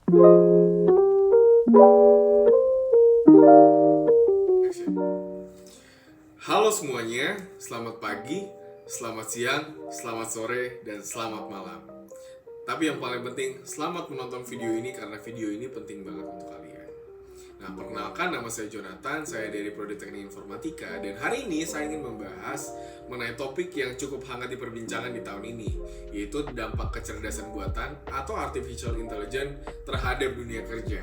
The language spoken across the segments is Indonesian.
Halo semuanya, selamat pagi, selamat siang, selamat sore, dan selamat malam. Tapi yang paling penting, selamat menonton video ini karena video ini penting banget untuk kalian. Nah, perkenalkan, nama saya Jonathan, saya dari Prodi Teknik Informatika, dan hari ini saya ingin membahas mengenai topik yang cukup hangat diperbincangkan di tahun ini, yaitu dampak kecerdasan buatan atau Artificial Intelligence terhadap dunia kerja.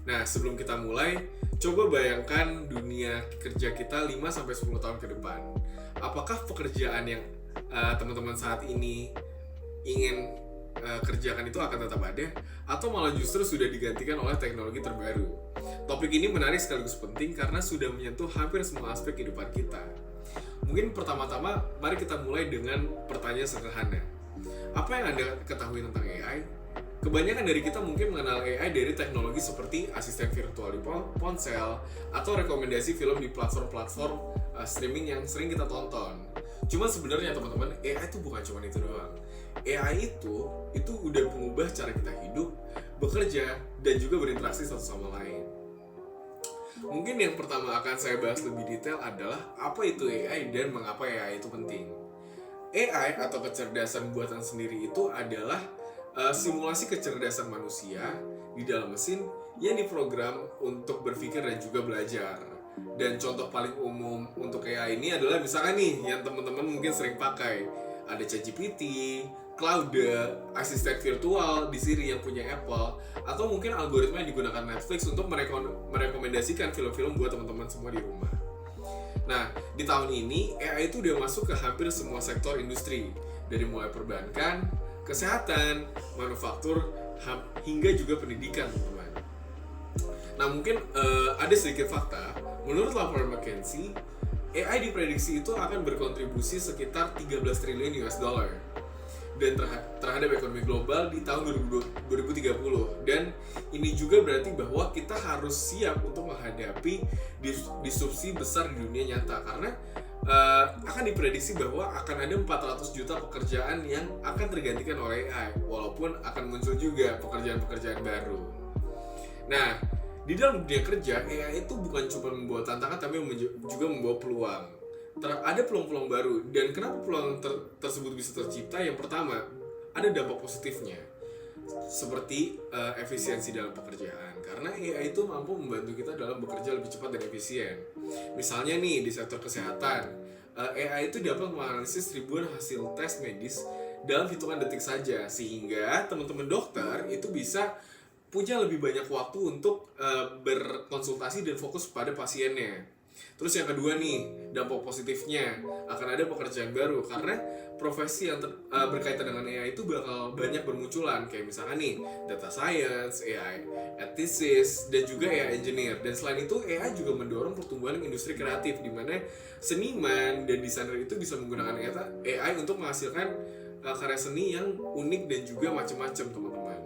Nah, sebelum kita mulai, coba bayangkan dunia kerja kita 5-10 tahun ke depan. Apakah pekerjaan yang teman-teman saat ini ingin kerjakan itu akan tetap ada, atau malah justru sudah digantikan oleh teknologi terbaru? Topik ini menarik sekaligus penting karena sudah menyentuh hampir semua aspek kehidupan kita. Mungkin pertama-tama, mari kita mulai dengan pertanyaan sederhana. Apa yang Anda ketahui tentang AI? Kebanyakan dari kita mungkin mengenal AI dari teknologi seperti asisten virtual di ponsel atau rekomendasi film di platform-platform streaming yang sering kita tonton. Cuma sebenarnya teman-teman, AI itu bukan cuma itu doang. AI itu udah mengubah cara kita hidup, bekerja, dan juga berinteraksi satu sama lain. Mungkin yang pertama akan saya bahas lebih detail adalah apa itu AI dan mengapa AI itu penting. AI atau kecerdasan buatan sendiri itu adalah simulasi kecerdasan manusia di dalam mesin yang diprogram untuk berpikir dan juga belajar. Dan contoh paling umum untuk AI ini adalah misalkan nih yang teman-teman mungkin sering pakai, ada ChatGPT, Claude, asisten virtual di Siri yang punya Apple, atau mungkin algoritma yang digunakan Netflix untuk merekomendasikan film-film buat teman-teman semua di rumah. Nah, di tahun ini AI itu udah masuk ke hampir semua sektor industri, dari mulai perbankan, kesehatan, manufaktur, hingga juga pendidikan, teman-teman. Nah, mungkin ada sedikit fakta. Menurut laporan McKinsey, AI diprediksi itu akan berkontribusi sekitar 13 triliun US dollar dan terhadap ekonomi global di tahun 2030. Dan ini juga berarti bahwa kita harus siap untuk menghadapi disrupsi besar di dunia nyata, karena akan diprediksi bahwa akan ada 400 juta pekerjaan yang akan tergantikan oleh AI, walaupun akan muncul juga pekerjaan-pekerjaan baru. Nah, di dalam dunia kerja, AI itu bukan cuma membawa tantangan, tapi juga membawa peluang. Ada peluang-peluang baru, dan kenapa peluang tersebut bisa tercipta? Yang pertama, ada dampak positifnya, seperti efisiensi dalam pekerjaan, karena AI itu mampu membantu kita dalam bekerja lebih cepat dan efisien. Misalnya nih, di sektor kesehatan, AI itu dapat menganalisis ribuan hasil tes medis dalam hitungan detik saja, sehingga teman-teman dokter itu bisa punya lebih banyak waktu untuk berkonsultasi dan fokus pada pasiennya. Terus yang kedua nih, dampak positifnya, akan ada pekerjaan baru karena profesi yang berkaitan dengan AI itu bakal banyak bermunculan, kayak misalkan nih data science, AI ethicist, dan juga AI engineer. Dan selain itu, AI juga mendorong pertumbuhan industri kreatif, di mana seniman dan desainer itu bisa menggunakan AI untuk menghasilkan karya seni yang unik dan juga macam-macam, teman-teman.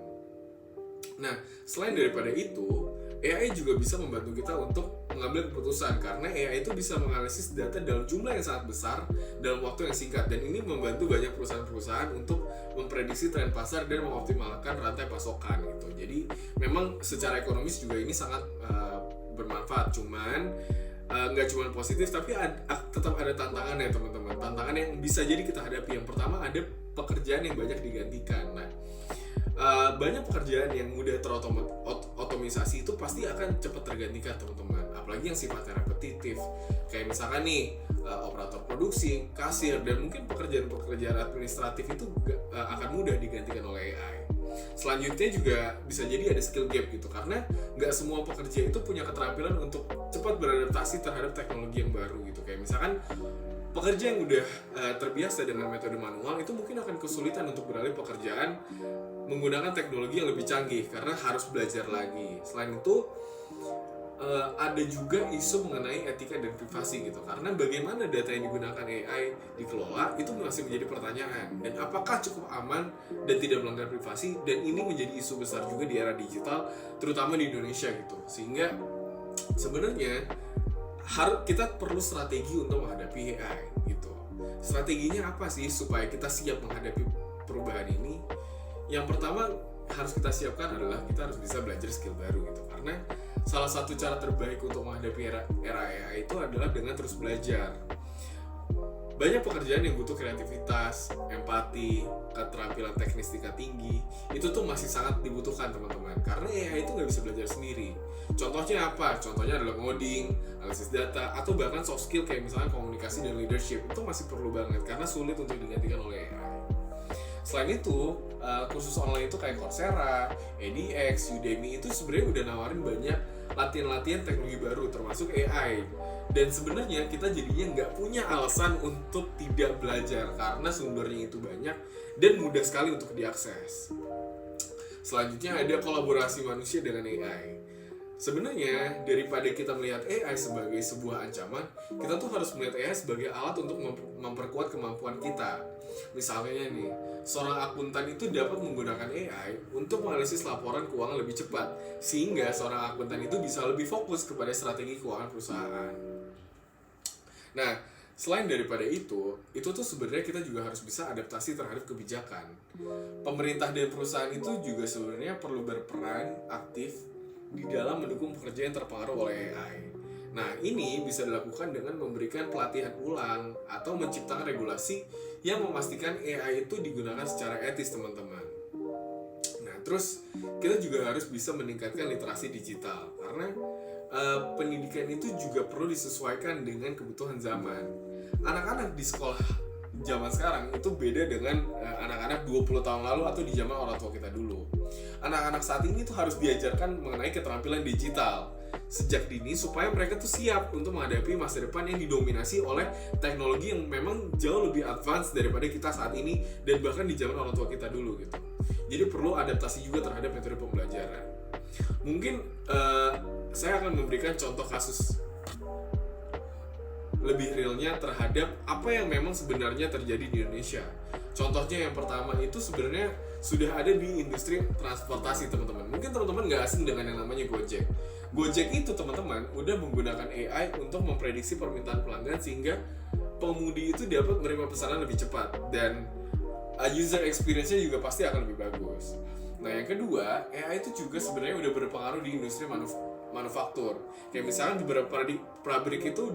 Nah, selain daripada itu, AI juga bisa membantu kita untuk mengambil keputusan, karena AI itu bisa menganalisis data dalam jumlah yang sangat besar dalam waktu yang singkat, dan ini membantu banyak perusahaan-perusahaan untuk memprediksi tren pasar dan mengoptimalkan rantai pasokan gitu. Jadi memang secara ekonomis juga ini sangat bermanfaat. Cuman nggak cuma positif, tapi tetap ada tantangannya, teman-teman. Tantangan yang bisa jadi kita hadapi. Yang pertama, ada pekerjaan yang banyak digantikan. Nah, banyak pekerjaan yang mudah terotomisasi itu pasti akan cepat tergantikan, teman-teman. Apalagi yang sifatnya repetitif, kayak misalkan nih operator produksi, kasir, dan mungkin pekerjaan-pekerjaan administratif itu akan mudah digantikan oleh AI. Selanjutnya juga bisa jadi ada skill gap gitu, karena nggak semua pekerja itu punya keterampilan untuk cepat beradaptasi terhadap teknologi yang baru gitu. Kayak misalkan pekerja yang udah terbiasa dengan metode manual itu mungkin akan kesulitan untuk beralih pekerjaan menggunakan teknologi yang lebih canggih karena harus belajar lagi. Selain itu, ada juga isu mengenai etika dan privasi gitu, karena bagaimana data yang digunakan AI dikelola itu masih menjadi pertanyaan, dan apakah cukup aman dan tidak melanggar privasi. Dan ini menjadi isu besar juga di era digital, terutama di Indonesia gitu. Sehingga sebenarnya kita perlu strategi untuk menghadapi AI gitu. Strateginya apa sih supaya kita siap menghadapi perubahan ini? Yang pertama, harus kita siapkan adalah kita harus bisa belajar skill baru gitu, karena salah satu cara terbaik untuk menghadapi era AI itu adalah dengan terus belajar. Banyak pekerjaan yang butuh kreativitas, empati, keterampilan teknis tingkat tinggi, itu tuh masih sangat dibutuhkan teman-teman, karena AI itu nggak bisa belajar sendiri. Contohnya apa? Contohnya adalah ngoding, analisis data, atau bahkan soft skill kayak misalnya komunikasi dan leadership, itu masih perlu banget karena sulit untuk digantikan oleh AI. Selain itu, kursus online itu kayak Coursera, edX, Udemy itu sebenarnya udah nawarin banyak latihan-latihan teknologi baru termasuk AI. Dan sebenarnya kita jadinya nggak punya alasan untuk tidak belajar karena sumbernya itu banyak dan mudah sekali untuk diakses. Selanjutnya ada kolaborasi manusia dengan AI. Sebenarnya daripada kita melihat AI sebagai sebuah ancaman, kita tuh harus melihat AI sebagai alat untuk memperkuat kemampuan kita. Misalnya nih, seorang akuntan itu dapat menggunakan AI untuk menganalisis laporan keuangan lebih cepat, sehingga seorang akuntan itu bisa lebih fokus kepada strategi keuangan perusahaan. Nah, selain daripada itu tuh sebenarnya kita juga harus bisa adaptasi terhadap kebijakan. Pemerintah dan perusahaan itu juga sebenarnya perlu berperan aktif di dalam mendukung pekerjaan yang terpengaruh oleh AI. Nah, ini bisa dilakukan dengan memberikan pelatihan ulang atau menciptakan regulasi yang memastikan AI itu digunakan secara etis, teman-teman. Nah, terus kita juga harus bisa meningkatkan literasi digital karena pendidikan itu juga perlu disesuaikan dengan kebutuhan zaman. Anak-anak di sekolah zaman sekarang itu beda dengan anak-anak 20 tahun lalu atau di zaman orang tua kita dulu. Anak-anak saat ini tuh harus diajarkan mengenai keterampilan digital sejak dini supaya mereka tuh siap untuk menghadapi masa depan yang didominasi oleh teknologi yang memang jauh lebih advance daripada kita saat ini dan bahkan di zaman orang tua kita dulu gitu. Jadi perlu adaptasi juga terhadap metode pembelajaran. Mungkin saya akan memberikan contoh kasus lebih realnya terhadap apa yang memang sebenarnya terjadi di Indonesia. Contohnya yang pertama itu sebenarnya sudah ada di industri transportasi, teman-teman. Mungkin teman-teman nggak asing dengan yang namanya Gojek. Gojek itu, teman-teman, udah menggunakan AI untuk memprediksi permintaan pelanggan sehingga pengemudi itu dapat menerima pesanan lebih cepat dan user experience-nya juga pasti akan lebih bagus. Nah, yang kedua, AI itu juga sebenarnya udah berpengaruh di industri manufaktur. Kayak misalnya beberapa pabrik itu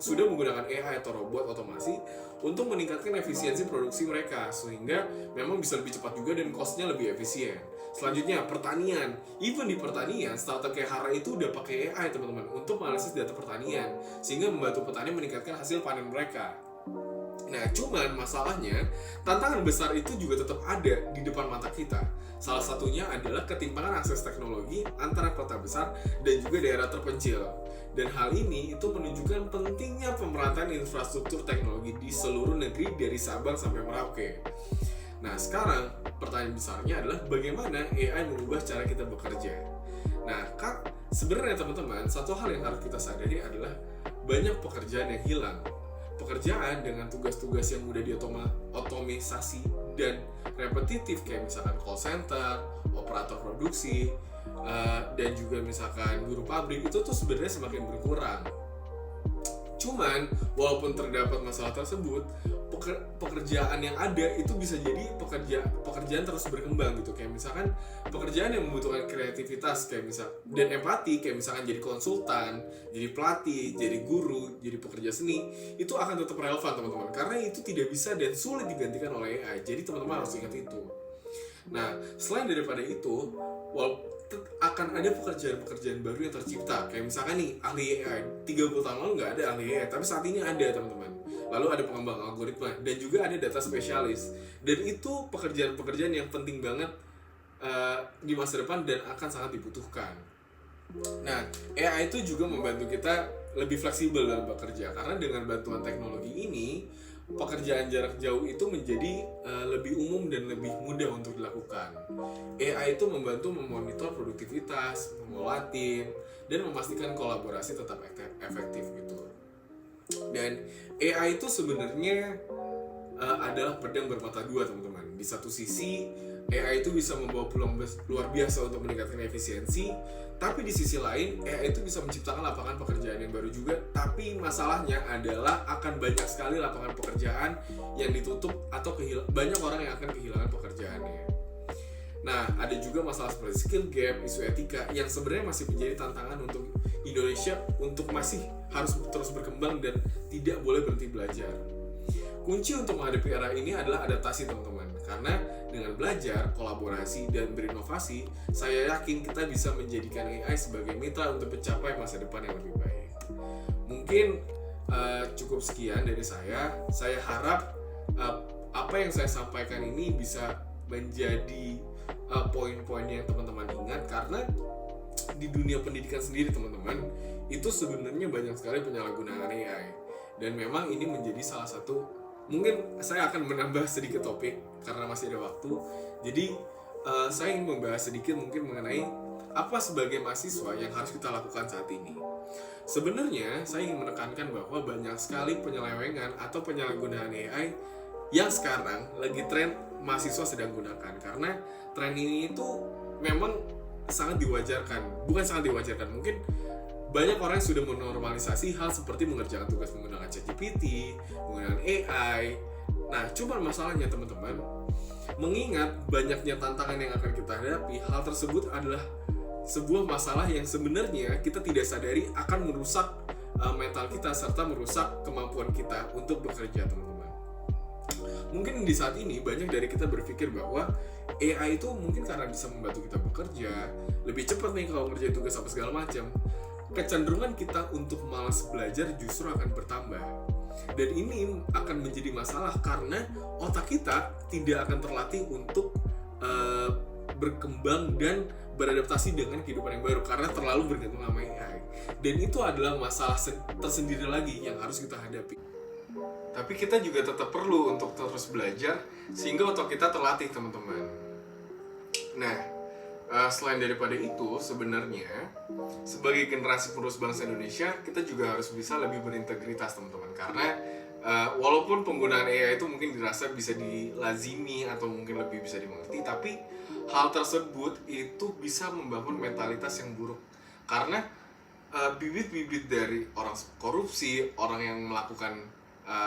sudah menggunakan AI atau robot otomasi untuk meningkatkan efisiensi produksi mereka sehingga memang bisa lebih cepat juga dan cost-nya lebih efisien. Selanjutnya, pertanian. Even di pertanian, startup kayak Hara itu udah pakai AI, teman-teman, untuk menganalisis data pertanian sehingga membantu petani meningkatkan hasil panen mereka. Nah, cuman masalahnya, tantangan besar itu juga tetap ada di depan mata kita. Salah satunya adalah ketimpangan akses teknologi antara kota besar dan juga daerah terpencil. Dan hal ini itu menunjukkan pentingnya pemerataan infrastruktur teknologi di seluruh negeri dari Sabang sampai Merauke. Nah, sekarang pertanyaan besarnya adalah bagaimana AI mengubah cara kita bekerja. Nah, sebenarnya teman-teman, satu hal yang harus kita sadari adalah banyak pekerjaan yang hilang. Pekerjaan dengan tugas-tugas yang mudah diotomisasi dan repetitif kayak misalkan call center, operator produksi, dan juga misalkan buruh pabrik itu tuh sebenarnya semakin berkurang. Cuman walaupun terdapat masalah tersebut, pekerjaan yang ada itu bisa jadi pekerjaan terus berkembang gitu. Kayak misalkan pekerjaan yang membutuhkan kreativitas kayak dan empati kayak misalkan jadi konsultan, jadi pelatih, jadi guru, jadi pekerja seni, itu akan tetap relevan, teman-teman, karena itu tidak bisa dan sulit digantikan oleh AI. Jadi teman-teman harus ingat itu. Nah, selain daripada itu, akan ada pekerjaan-pekerjaan baru yang tercipta. Kayak misalkan nih, ahli AI. 30 tahun lalu nggak ada ahli AI, tapi saat ini ada, teman-teman. Lalu ada pengembang algoritma, dan juga ada data spesialis. Dan itu pekerjaan-pekerjaan yang penting banget di masa depan dan akan sangat dibutuhkan. Nah, AI itu juga membantu kita lebih fleksibel dalam bekerja. Karena dengan bantuan teknologi ini, pekerjaan jarak jauh itu menjadi lebih umum dan lebih mudah untuk dilakukan. AI itu membantu memonitor produktivitas, mengolah tim, dan memastikan kolaborasi tetap efektif gitu. Dan AI itu sebenarnya adalah pedang bermata dua, teman-teman. Di satu sisi, AI itu bisa membawa peluang luar biasa untuk meningkatkan efisiensi, tapi di sisi lain, AI itu bisa menciptakan lapangan pekerjaan yang baru juga. Tapi masalahnya adalah akan banyak sekali lapangan pekerjaan yang ditutup atau banyak orang yang akan kehilangan pekerjaannya. Nah, ada juga masalah seperti skill gap, isu etika yang sebenarnya masih menjadi tantangan untuk Indonesia untuk masih harus terus berkembang dan tidak boleh berhenti belajar. Kunci untuk menghadapi era ini adalah adaptasi, teman-teman. Karena dengan belajar, kolaborasi, dan berinovasi, saya yakin kita bisa menjadikan AI sebagai mitra untuk mencapai masa depan yang lebih baik. Mungkin cukup sekian dari saya. Saya harap apa yang saya sampaikan ini bisa menjadi poin-poin yang teman-teman ingat, karena di dunia pendidikan sendiri, teman-teman, itu sebenarnya banyak sekali penyalahgunaan AI, dan memang ini menjadi salah satu, mungkin saya akan menambah sedikit topik karena masih ada waktu. Jadi saya ingin membahas sedikit mungkin mengenai apa sebagai mahasiswa yang harus kita lakukan saat ini. Sebenarnya saya ingin menekankan bahwa banyak sekali penyelewengan atau penyalahgunaan AI yang sekarang lagi tren mahasiswa sedang gunakan, karena tren ini itu memang sangat diwajarkan, bukan sangat diwajarkan, mungkin banyak orang yang sudah menormalisasi hal seperti mengerjakan tugas menggunakan ChatGPT, menggunakan AI. Nah, cuma masalahnya, teman-teman, mengingat banyaknya tantangan yang akan kita hadapi, hal tersebut adalah sebuah masalah yang sebenarnya kita tidak sadari akan merusak mental kita serta merusak kemampuan kita untuk bekerja, teman-teman. Mungkin di saat ini banyak dari kita berpikir bahwa AI itu mungkin karena bisa membantu kita bekerja lebih cepat nih kalau ngerjain tugas apa segala macam. Kecenderungan kita untuk malas belajar justru akan bertambah. Dan ini akan menjadi masalah karena otak kita tidak akan terlatih untuk berkembang dan beradaptasi dengan kehidupan yang baru karena terlalu bergantung sama AI. Dan itu adalah masalah tersendiri lagi yang harus kita hadapi. Tapi kita juga tetap perlu untuk terus belajar sehingga otak kita terlatih, teman-teman. Nah, selain daripada itu, sebenarnya sebagai generasi penerus bangsa Indonesia, kita juga harus bisa lebih berintegritas, teman-teman. Karena walaupun penggunaan AI itu mungkin dirasa bisa dilazimi atau mungkin lebih bisa dimengerti, tapi hal tersebut itu bisa membangun mentalitas yang buruk. Karena bibit-bibit dari orang korupsi, orang yang melakukan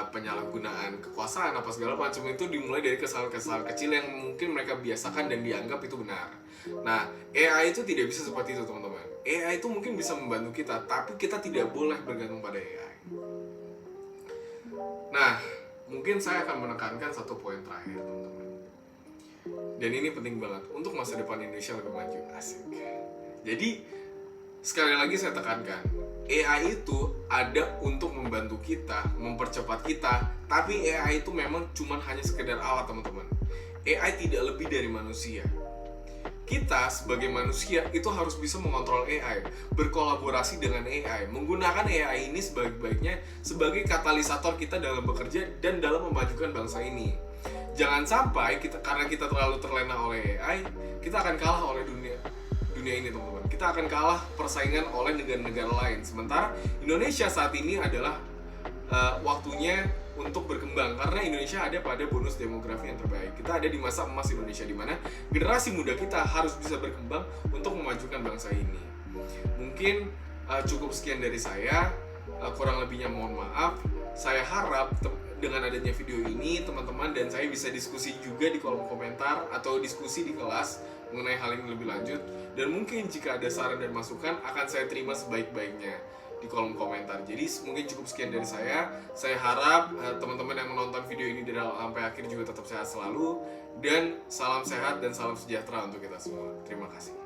penyalahgunaan kekuasaan apa segala macam itu dimulai dari kesalahan-kesalahan kecil yang mungkin mereka biasakan dan dianggap itu benar. Nah, AI itu tidak bisa seperti itu, teman-teman. AI itu mungkin bisa membantu kita, tapi kita tidak boleh bergantung pada AI. Nah, mungkin saya akan menekankan satu poin terakhir, teman-teman. Dan ini penting banget untuk masa depan Indonesia lebih maju. Asik. Jadi, sekali lagi saya tekankan, AI itu ada untuk membantu kita, mempercepat kita, tapi AI itu memang cuma hanya sekedar alat, teman-teman. AI tidak lebih dari manusia. Kita sebagai manusia itu harus bisa mengontrol AI, berkolaborasi dengan AI, menggunakan AI ini sebaik-baiknya sebagai katalisator kita dalam bekerja dan dalam memajukan bangsa ini. Jangan sampai karena kita terlalu terlena oleh AI, kita akan kalah oleh dunia ini, teman-teman. Kita akan kalah persaingan oleh negara-negara lain. Sementara Indonesia saat ini adalah waktunya untuk berkembang, karena Indonesia ada pada bonus demografi yang terbaik. Kita ada di masa emas Indonesia, di mana generasi muda kita harus bisa berkembang untuk memajukan bangsa ini. Mungkin cukup sekian dari saya, kurang lebihnya mohon maaf. Saya harap dengan adanya video ini, teman-teman dan saya bisa diskusi juga di kolom komentar atau diskusi di kelas mengenai hal ini lebih lanjut. Dan mungkin jika ada saran dan masukan akan saya terima sebaik-baiknya di kolom komentar. Jadi mungkin cukup sekian dari saya. Saya harap teman-teman yang menonton video ini dari awal sampai akhir juga tetap sehat selalu. Dan salam sehat dan salam sejahtera untuk kita semua. Terima kasih.